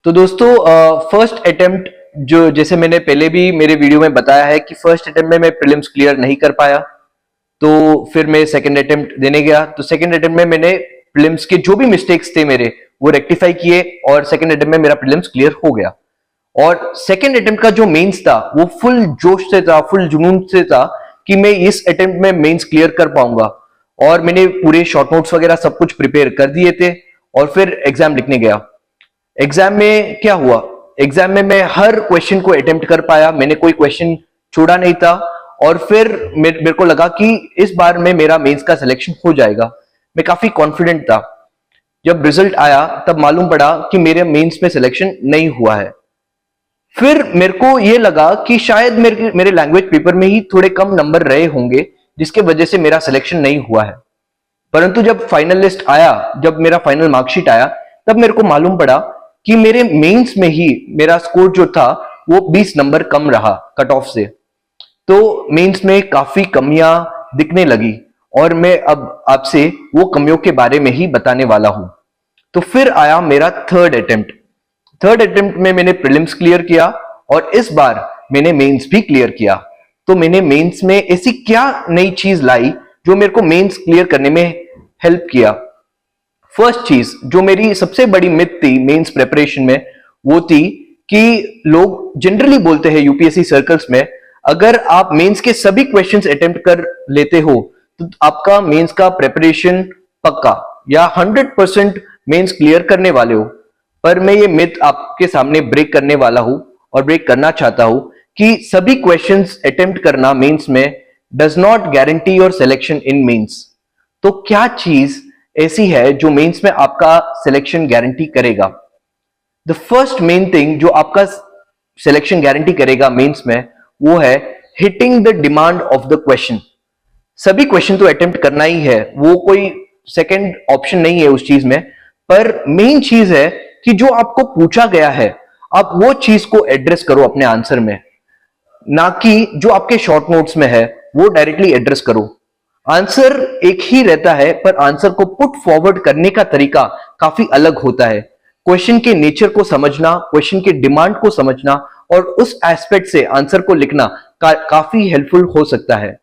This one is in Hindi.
तो दोस्तों फर्स्ट अटेम्प्ट जो जैसे मैंने पहले भी मेरे वीडियो में बताया है कि फर्स्ट अटेम्प्ट में मैं प्रीलिम्स क्लियर नहीं कर पाया, तो फिर मैं सेकंड अटेम्प्ट देने गया। तो सेकंड अटेम्प्ट में मैंने प्रीलिम्स के जो भी मिस्टेक्स थे मेरे वो रेक्टिफाई किए और सेकंड अटेम्प्ट में मेरा प्रीलिम्स क्लियर हो गया। और सेकंड अटेम्प्ट का जो मेंस था वो फुल जोश से था, फुल जुनून से था कि मैं इस अटेम्प्ट में मेंस क्लियर कर पाऊंगा। और मैंने पूरे शॉर्ट नोट्स वगैरह सब कुछ प्रिपेयर कर दिए थे और फिर एग्जाम लिखने गया। एग्जाम में क्या हुआ, एग्जाम में मैं हर क्वेश्चन को अटेम्प्ट कर पाया, मैंने कोई क्वेश्चन छोड़ा नहीं था। और फिर मेरे को लगा कि इस बार में मेरा मेंस का सिलेक्शन हो जाएगा, मैं काफी कॉन्फिडेंट था। जब रिजल्ट आया तब मालूम पड़ा कि मेरे मेंस में सिलेक्शन नहीं हुआ है। फिर मेरे को यह लगा कि शायद मेरे लैंग्वेज पेपर में ही थोड़े कम नंबर रहे होंगे जिसके वजह से मेरा सिलेक्शन नहीं हुआ है। परंतु जब फाइनल लिस्ट आया, जब मेरा फाइनल मार्कशीट आया, तब मेरे को मालूम पड़ा कि मेरे मेंस में ही मेरा स्कोर जो था वो 20 नंबर कम रहा कट ऑफ से। तो मेंस में काफी कमियां दिखने लगी और मैं अब आपसे वो कमियों के बारे में ही बताने वाला हूं। तो फिर आया मेरा थर्ड अटेम्प्ट। थर्ड अटेम्प्ट में मैंने प्रीलिम्स क्लियर किया और इस बार मैंने मेंस भी क्लियर किया। तो मैंने मेंस में ऐसी क्या नई चीज लाई जो मेरे को मेंस क्लियर करने में हेल्प किया। फर्स्ट चीज जो मेरी सबसे बड़ी मिथ थी मेंस प्रिपरेशन में वो थी कि लोग जनरली बोलते हैं यूपीएससी सर्कल्स में, अगर आप मेंस के सभी क्वेश्चंस अटेम्प्ट कर लेते हो तो आपका मेंस का प्रिपरेशन पक्का या 100% मेंस क्लियर करने वाले हो। पर मैं ये मिथ आपके सामने ब्रेक करने वाला हूं और ब्रेक करना चाहता हूं कि सभी क्वेश्चंस अटेम्प्ट करना मेंस में does not guarantee your selection in mains. तो क्या चीज ऐसी है जो मेंस में आपका सिलेक्शन गारंटी करेगा? द फर्स्ट मेन थिंग जो आपका सिलेक्शन गारंटी करेगा मेंस में वो है hitting the demand of the question. सभी क्वेश्चन तो अटेम्प्ट करना ही है, वो कोई सेकंड ऑप्शन नहीं है उस चीज में। पर मेन चीज है कि जो आपको पूछा गया है आप वो चीज को एड्रेस करो अपने आंसर में, ना कि जो आपके शॉर्ट नोट्स में है वो डायरेक्टली एड्रेस करो। आंसर एक ही रहता है पर आंसर को पुट फॉरवर्ड करने का तरीका काफी अलग होता है। क्वेश्चन के नेचर को समझना, क्वेश्चन के डिमांड को समझना और उस एस्पेक्ट से आंसर को लिखना काफी हेल्पफुल हो सकता है।